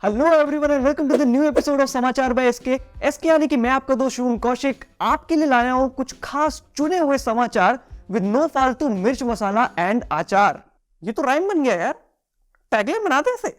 Hello everyone and welcome to the new episode of समाचार by SK यानी कि मैं आपका दोस्त शुभम कौशिक आपके लिए लाया हूं कुछ खास चुने हुए समाचार विद नो फालतू मिर्च मसाला एंड अचार। ये तो राइम बन गया यार, टैगलाइन बनाते ऐसे।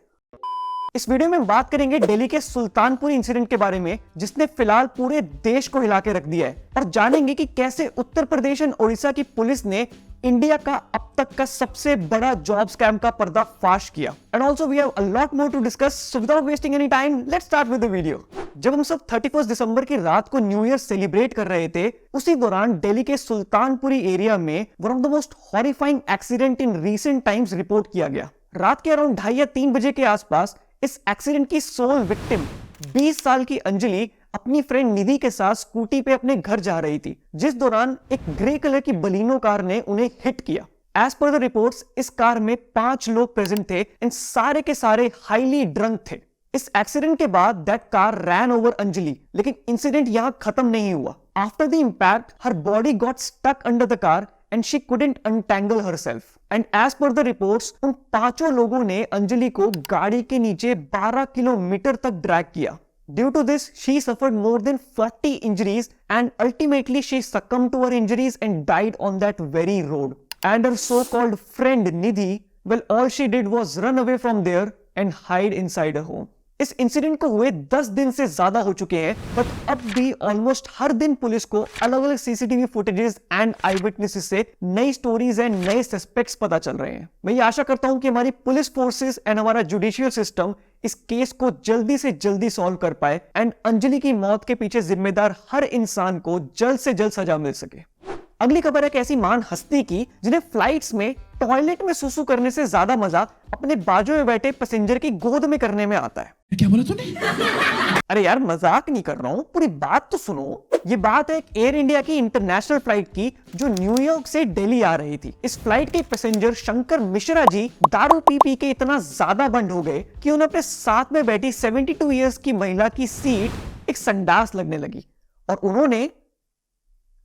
इस वीडियो में बात करेंगे दिल्ली के सुल्तानपुर इंसिडेंट के बारे में जिसने फिलहाल पूरे देश को हिला के रख दिया है, और जानेंगे कि कैसे उत्तर प्रदेश और ओडिशा की पुलिस ने इंडिया का अब तक का सबसे बड़ा जॉब स्कैम का पर्दाफाश किया। And also we have a lot more to discuss, so without wasting any time let's start with the video. जब हम सब 31 दिसंबर की रात को न्यू ईयर सेलिब्रेट कर रहे थे, उसी दौरान दिल्ली के सुल्तानपुरी एरिया में one of the most horrifying accident in recent times report किया गया। रात के अराउंड 2:30 या 3 बजे के आसपास इस एक्सीडेंट की सोल विक्टिम 20 साल की अंजलि अपनी फ्रेंड निधि के साथ स्कूटी पे अपने घर जा रही थी, जिस दौरान एक ग्रे कलर की बलिनो कार ने उन्हें हिट किया। एज पर द रिपोर्ट्स इस कार में 5 लोग प्रेजेंट थे एंड सारे के सारे हाईली ड्रंक थे। इस एक्सीडेंट के बाद that car ran over Anjali, लेकिन इंसिडेंट यहां खत्म नहीं हुआ। After the impact her body got stuck under the car and she couldn't untangle herself. And as per the reports, उन 5 लोगों ने अंजलि को गाड़ी के नीचे 12 किलोमीटर तक ड्रैग किया। Due to this, she suffered more than 40 injuries and ultimately she succumbed to her injuries and died on that very road. And her so-called friend Nidhi, well, all she did was run away from there and hide inside her home. इस incident को हुए 10 दिन से ज्यादा हो चुके हैं, but अब भी ऑलमोस्ट हर दिन पुलिस को अलग अलग CCTV footages and I witnesses से नई स्टोरीज एंड नए सस्पेक्ट्स पता चल रहे हैं। मैं ये आशा करता हूं कि हमारी पुलिस फोर्सेस एंड हमारा जुडिशियल सिस्टम इस केस को जल्दी से जल्दी सॉल्व कर पाए एंड अंजलि की मौत के पीछे जिम्मेदार हर इंसान को जल्द से जल्द सजा मिल सके। अगली खबर है एक ऐसी महान हस्ती की जिन्हें फ्लाइट्स में टॉयलेट में सुसु करने से ज्यादा मजा अपने बाजू में बैठे पैसेंजर की गोद में करने में आता है। क्या बोला तूने? अरे यार मजाक नहीं कर रहा हूं, पूरी बात तो सुनो। ये बात है एक एयर इंडिया की इंटरनेशनल फ्लाइट की जो न्यूयॉर्क से दिल्ली आ रही थी। इस फ्लाइट के पैसेंजर शंकर मिश्रा जी दारू पी पी के इतना ज्यादा बंद हो गए कि उन्हें अपने साथ में बैठी 72 इयर्स की महिला की सीट एक संडास लगने लगी और उन्होंने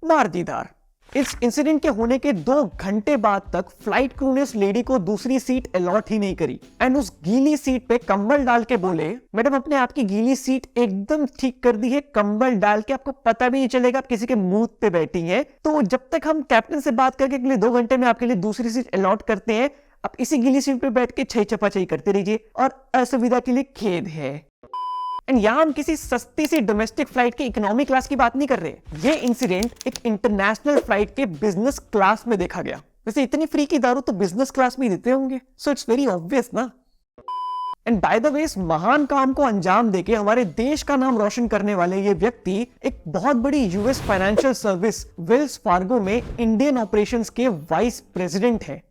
मार दी धार। इस इंसिडेंट के होने के 2 घंटे बाद तक फ्लाइट क्रू ने उस लेडी को दूसरी सीट अलॉट ही नहीं करी एंड उस गीली सीट पे कंबल डाल के बोले, मैडम अपने आप की गीली सीट एकदम ठीक कर दी है, कंबल डाल के आपको पता भी नहीं चलेगा आप किसी के मुंह पे बैठी हैं। तो जब तक हम कैप्टन से बात करके अगले 2 घंटे में आपके लिए दूसरी सीट अलॉट करते हैं, आप इसी गीली सीट पे बैठ के छई चपाचई करते रहिए और असुविधा के लिए खेद है। एंड यहां हम किसी सस्ती सी डोमेस्टिक फ्लाइट की इकोनॉमी क्लास की बात नहीं कर रहे। ये इंसिडेंट एक इंटरनेशनल फ्लाइट के बिजनेस क्लास में देखा गया। वैसे इतनी फ्री की दारू तो बिजनेस क्लास में ही देते होंगे, सो इट्स वेरी ऑब्वियस ना। एंड बाय द वे इस महान काम को अंजाम देके हमारे देश का नाम रोशन करने वाले ये व्यक्ति एक बहुत बड़ी US financial service Wells Fargo में इंडियन ऑपरेशंस के वाइस प्रेसिडेंट है।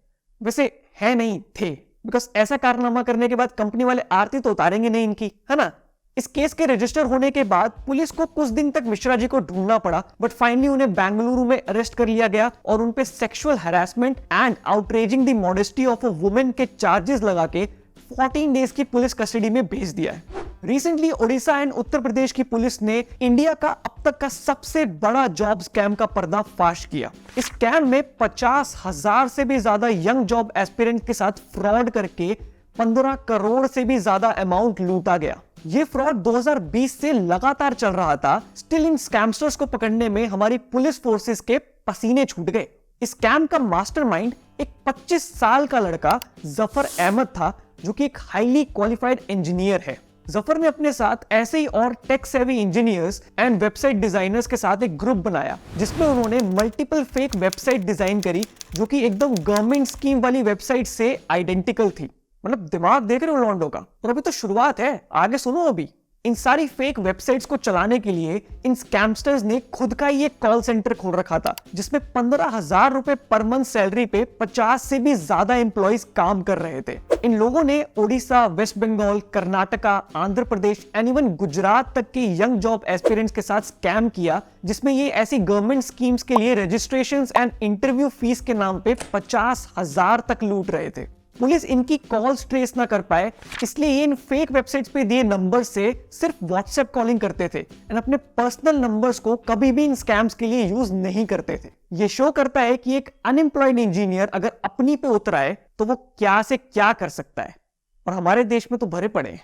वैसे है नहीं थे, बिकॉज ऐसा कारनामा करने के बाद कंपनी वाले आरती तो उतारेंगे नहीं इनकी, है ना। इस केस के रजिस्टर होने के बाद पुलिस को कुछ दिन तक मिश्रा जी को ढूंढना पड़ा, बट फाइनली उन्हें बेंगलुरु में अरेस्ट कर लिया गया और उन पे sexual harassment and outraging the modesty of a women के चार्जेस लगा के 14 डेज की पुलिस कस्टडी में भेज दिया है। रिसेंटली ओडिशा एंड उत्तर प्रदेश की पुलिस ने इंडिया का अब तक का सबसे बड़ा जॉब स्कैम का पर्दाफाश किया। इस स्कैम में 50,000 से भी ज्यादा यंग जॉब एस्पिरेंट के साथ फ्रॉड करके 15 करोड़ से भी ज्यादा अमाउंट लूटा गया। ये फ्रॉड 2020 से लगातार चल रहा था। स्टिल इन स्कैमस्टर्स को पकड़ने में हमारी पुलिस फोर्सेस के पसीने छूट गए। इस स्कैम का मास्टरमाइंड एक 25 साल का लड़का जफर अहमद था, जो कि एक हाईली क्वालिफाइड इंजीनियर है। जफर ने अपने साथ ऐसे ही और tech savvy engineers and website designers के साथ एक ग्रुप बनाया, जिसमें उन्होंने मल्टीपल फेक वेबसाइट डिजाइन करी जो कि एकदम गवर्नमेंट स्कीम वाली वेबसाइट से आइडेंटिकल थी। मतलब दिमाग देख रहे हो लॉन्डो का। और अभी तो शुरुआत है, आगे सुनो। अभी इन सारी फेक वेबसाइट्स को चलाने के लिए इन स्कैमस्टर्स ने खुद का ही एक कॉल सेंटर खोल रखा था, जिसमें 15,000 रुपए पर मंथ सैलरी पे 50 से भी ज्यादा एम्प्लॉइज काम कर रहे थे। इन लोगों ने ओडिशा, वेस्ट बंगाल, कर्नाटका, आंध्र प्रदेश एंड इवन गुजरात तक के यंग जॉब एस्पिरेंट्स के साथ स्कैम किया, जिसमें ये ऐसी गवर्नमेंट स्कीम्स के लिए रजिस्ट्रेशन एंड इंटरव्यू फीस के नाम पे 50,000 तक लूट रहे थे। पुलिस इनकी कॉल्स ट्रेस ना कर पाए, इसलिए ये इन फेक वेबसाइट्स पे दिए नंबर से सिर्फ व्हाट्सएप कॉलिंग करते थे एंड अपने पर्सनल नंबर्स को कभी भी इन स्कैम्स के लिए यूज नहीं करते थे। ये शो करता है कि एक अनएम्प्लॉयड इंजीनियर अगर अपनी पे उतर आए तो वो क्या से क्या कर सकता है, और हमारे देश में तो भरे पड़े हैं।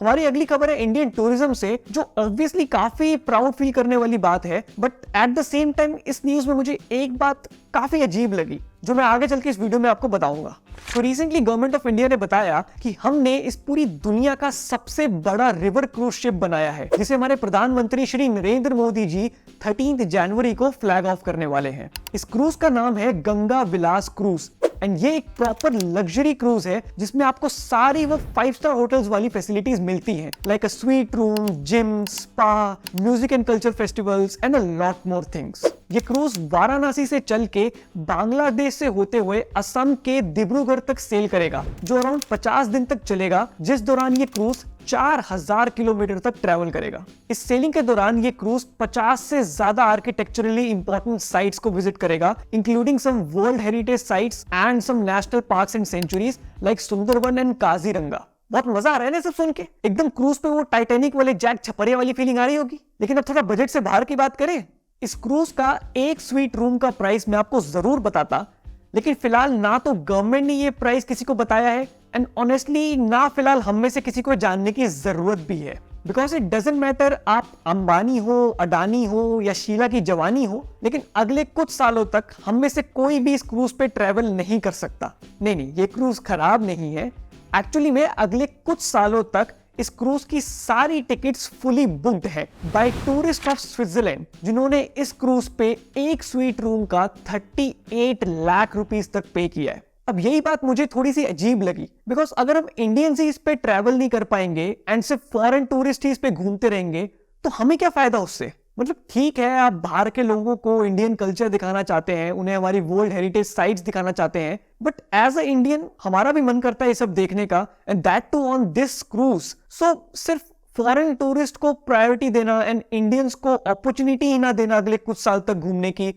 हमारी अगली खबर है इंडियन टूरिज्म से, जो ऑब्वियसली काफी प्राउड फील करने वाली बात है, but at the same time इस न्यूज में मुझे एक बात काफी अजीब लगी जो मैं आगे चल के इस वीडियो में आपको बताऊंगा। तो रिसेंटली गवर्नमेंट ऑफ इंडिया ने बताया कि हमने इस पूरी दुनिया का सबसे बड़ा रिवर क्रूज शिप बनाया है, जिसे हमारे प्रधानमंत्री श्री नरेंद्र मोदी जी 13 जनवरी को फ्लैग ऑफ करने वाले हैं। इस क्रूज का नाम है गंगा विलास क्रूज एंड ये एक प्रॉपर लग्जरी क्रूज है जिसमें आपको सारी वो 5 स्टार होटल्स वाली फैसिलिटीज मिलती हैं, like a suite room, gym, spa, music and culture festivals and a lot more things. ये क्रूज वाराणसी से चल के बांग्लादेश से होते हुए असम के डिब्रूगढ़ तक सेल करेगा, जो अराउंड 50 दिन तक चलेगा, जिस दौरान ये क्रूज 4000 किलोमीटर तक ट्रैवल करेगा। इस सेलिंग के दौरान ये क्रूज 50 से ज्यादा आर्किटेक्चरली इंपॉर्टेंट साइट्स को विजिट करेगा, including some world heritage sites and some national parks and sanctuaries like Sundarban and Kaziranga. बहुत मजा आ रहा है ना सब सुन के। एकदम क्रूज पे वो टाइटैनिक वाले जैक छपरिया वाली फीलिंग आ रही होगी। लेकिन अब थोड़ा बजट से बाहर की बात करें, इस क्रूज का एक स्वीट रूम का प्राइस मैं आपको जरूर बताता, लेकिन फिलहाल ना तो गवर्नमेंट ने ये प्राइस किसी को बताया है एंड ऑनेस्टली ना फिलहाल हम में से किसी को जानने की जरूरत भी है, बिकॉज इट डजंट मैटर आप अंबानी हो, अडानी हो या शीला की जवानी हो, लेकिन अगले कुछ सालों तक हम में से कोई भी इस क्रूज पे ट्रेवल नहीं कर सकता। नहीं, ये क्रूज खराब नहीं है। एक्चुअली में अगले कुछ सालों तक इस क्रूज की सारी टिकट्स फुली बुक्ड है बाय टूरिस्ट ऑफ स्विट्जरलैंड, जिन्होंने इस क्रूज पे एक स्वीट रूम का 38 लाख रुपीस तक पे किया है। अब यही बात मुझे थोड़ी सी अजीब लगी, बिकॉज अगर हम इंडियंस ही इस पे ट्रैवल नहीं कर पाएंगे एंड सिर्फ फॉरेन टूरिस्ट ही इस पे घूमते रहेंगे तो हमें क्या फायदा उससे। मतलब ठीक है, आप बाहर के लोगों को इंडियन कल्चर दिखाना चाहते हैं, उन्हें हमारी वर्ल्ड हेरिटेज साइट्स दिखाना चाहते हैं, बट एज अ इंडियन हमारा भी मन करता है ये सब देखने का, and that too on this cruise. So सिर्फ फॉरेन टूरिस्ट को प्रायोरिटी देना एंड इंडियंस को अपॉर्चुनिटी ही ना देना अगले कुछ साल तक घूमने की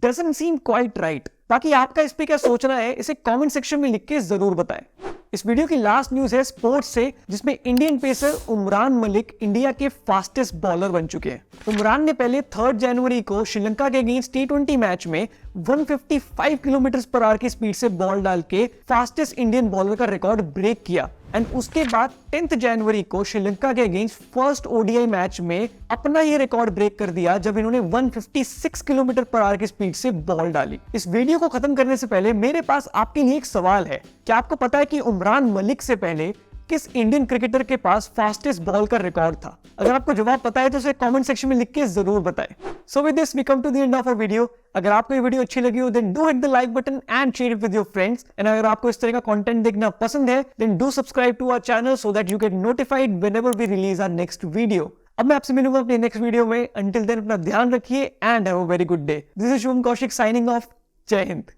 डजंट सीम क्वाइट राइट। बाकी आपका इस पे क्या सोचना है इसे कमेंट सेक्शन में लिख के जरूर बताएं। इस वीडियो की लास्ट न्यूज है स्पोर्ट्स से, जिसमें Indian pacer Umran Malik India के फास्टेस्ट बॉलर बन चुके हैं। उमरान ने पहले 3 जनवरी को श्रीलंका के अगेंस्ट T20 मैच में 155 किलोमीटर पर आवर की स्पीड से बॉल डाल के फास्टेस्ट इंडियन बॉलर का रिकॉर्ड ब्रेक किया एंड उसके बाद 10 जनवरी को श्रीलंका के अगेंस्ट फर्स्ट ODI मैच में अपना ये रिकॉर्ड ब्रेक कर दिया जब इन्होंने 156 किलोमीटर पर आवर की स्पीड से बॉल डाली। इस वीडियो को खत्म करने से पहले मेरे पास आपके लिए एक सवाल है, क्या आपको पता है कि उमरान मलिक से पहले किस इंडियन क्रिकेटर के पास फास्टेस्ट बॉल का रिकॉर्ड था? अगर आपको जवाब पता है तो उसे कमेंट सेक्शन में लिख के जरूर बताएं। So with this we come to the end of our video. अगर आपको ये वीडियो अच्छी लगी हो then do hit the like button and share it with your friends, and अगर आपको इस तरह का कंटेंट देखना पसंद है then do subscribe to our channel so that you get notified whenever we release our next video. अब मैं आपसे मिलूंगा अपने नेक्स्ट वीडियो में। अंटिल देन अपना ध्यान रखिए and have a very good day. This is Shubham Kaushik signing off. जय हिंद।